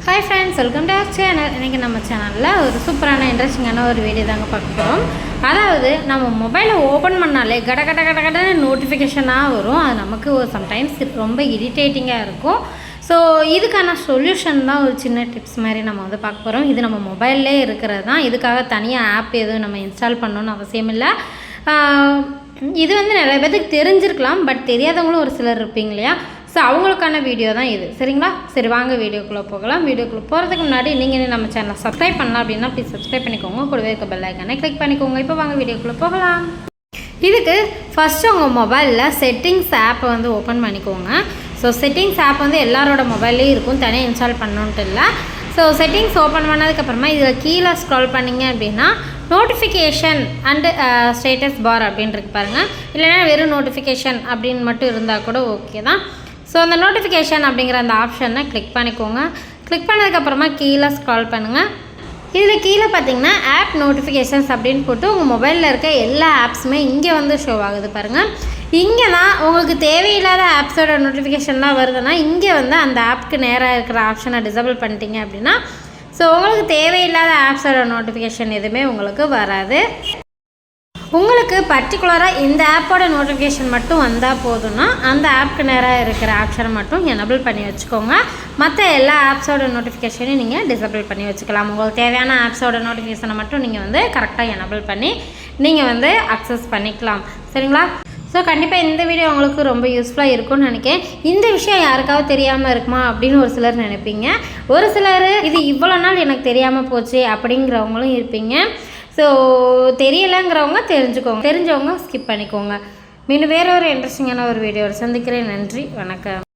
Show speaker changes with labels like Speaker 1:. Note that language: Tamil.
Speaker 1: Hi friends, welcome to our channel. இன்றைக்கி நம்ம சேனலில் ஒரு சூப்பரான இன்ட்ரெஸ்டிங்கான ஒரு வீடியோ தாங்க பார்க்க போகிறோம். அதாவது நம்ம மொபைலை ஓப்பன் பண்ணாலே கட நோட்டிஃபிகேஷனாக வரும். அது நமக்கு சம்டைம்ஸ் ரொம்ப இரிட்டேட்டிங்காக இருக்கும். ஸோ இதுக்கான சொல்யூஷன் தான் ஒரு சின்ன டிப்ஸ் மாதிரி நம்ம வந்து பார்க்க போகிறோம். இது நம்ம மொபைல்லே இருக்கிறது தான். இதுக்காக தனியாக ஆப் எதுவும் நம்ம இன்ஸ்டால் பண்ணணுன்னு அவசியம் இல்லை. இது வந்து நிறைய பேருக்கு தெரிஞ்சிருக்கலாம், பட் தெரியாதவங்களும் ஒரு சிலர் இருப்பீங்க இல்லையா? ஸோ அவங்களுக்கான வீடியோ தான் இது, சரிங்களா? சரி, வாங்க வீடியோக்குள்ளே போகலாம். வீடியோக்குள்ளே போகிறதுக்கு முன்னாடி நீங்கள் நம்ம சேனலை சப்ஸ்கிரைப் பண்ணலாம் அப்படின்னா ப்ளீஸ் சப்ஸ்கிரைப் பண்ணிக்கோங்க. கூடவே இருக்க பெல் ஐக்கானை கிளிக் பண்ணிக்கோங்க. இப்போ வாங்க வீடியோக்குள்ளே போகலாம். இதுக்கு ஃபஸ்ட்டு உங்கள் மொபைலில் செட்டிங்ஸ் ஆப்பை வந்து ஓப்பன் பண்ணிக்கோங்க. ஸோ செட்டிங்ஸ் ஆப் வந்து எல்லாரோட மொபைல்லேயும் இருக்கும், தனியாக இன்ஸ்டால் பண்ணணுன்ட்டு இல்லை. ஸோ செட்டிங்ஸ் ஓப்பன் பண்ணதுக்கப்புறமா இதில் கீழே ஸ்க்ரால் பண்ணிங்க அப்படின்னா நோட்டிஃபிகேஷன் அண்டு ஸ்டேட்டஸ் பார் அப்படின்ட்டு பாருங்கள். இல்லைன்னா வெறும் நோட்டிஃபிகேஷன் அப்படின்னு மட்டும் இருந்தால் கூட ஓகே தான். ஸோ அந்த நோட்டிஃபிகேஷன் அப்படிங்கிற அந்த ஆப்ஷனை கிளிக் பண்ணிக்கோங்க. கிளிக் பண்ணதுக்கப்புறமா கீழே ஸ்க்ரால் பண்ணுங்கள். இதில் கீழே பார்த்தீங்கன்னா ஆப் நோட்டிஃபிகேஷன்ஸ் அப்படின்னு போட்டு உங்கள் மொபைலில் இருக்க எல்லா ஆப்ஸுமே இங்கே வந்து ஷோ ஆகுது பாருங்கள். இங்கே தான் உங்களுக்கு தேவையில்லாத ஆப்ஸோட நோட்டிஃபிகேஷன்லாம் வருதுன்னா இங்கே வந்து அந்த ஆப்புக்கு நேராக இருக்கிற ஆப்ஷனை டிசபிள் பண்ணிட்டீங்க அப்படின்னா ஸோ உங்களுக்கு தேவையில்லாத ஆப்ஸோட நோட்டிஃபிகேஷன் எதுவுமே உங்களுக்கு வராது. உங்களுக்கு பர்டிகுலராக இந்த ஆப்போட நோட்டிஃபிகேஷன் மட்டும் வந்தால் போதும்னா அந்த ஆப்புக்கு நேராக இருக்கிற ஆப்ஷனை மட்டும் எனபிள் பண்ணி வச்சுக்கோங்க. மற்ற எல்லா ஆப்ஸோட நோட்டிஃபிகேஷனையும் நீங்கள் டிசபிள் பண்ணி வச்சுக்கலாம். உங்களுக்கு தேவையான ஆப்ஸோட நோட்டிஃபிகேஷனை மட்டும் நீங்கள் வந்து கரெக்டாக எனபிள் பண்ணி நீங்கள் வந்து அக்சஸ் பண்ணிக்கலாம், சரிங்களா? ஸோ கண்டிப்பாக இந்த வீடியோ உங்களுக்கு ரொம்ப யூஸ்ஃபுல்லாக இருக்கும்னு நினைக்கிறேன். இந்த விஷயம் யாருக்காவது தெரியாமல் இருக்குமா அப்படின்னு ஒரு சிலர் நினைப்பீங்க. ஒரு சிலர் இது இவ்வளோ நாள் எனக்கு தெரியாமல் போச்சு அப்படிங்கிறவங்களும் இருப்பீங்க. ஸோ தெரியலைங்கிறவங்க தெரிஞ்சவங்க ஸ்கிப் பண்ணிக்கோங்க. மீண்டும் வேறு ஒரு இன்ட்ரெஸ்டிங்கான ஒரு வீடியோவில் சந்திக்கிறேன். நன்றி, வணக்கம்.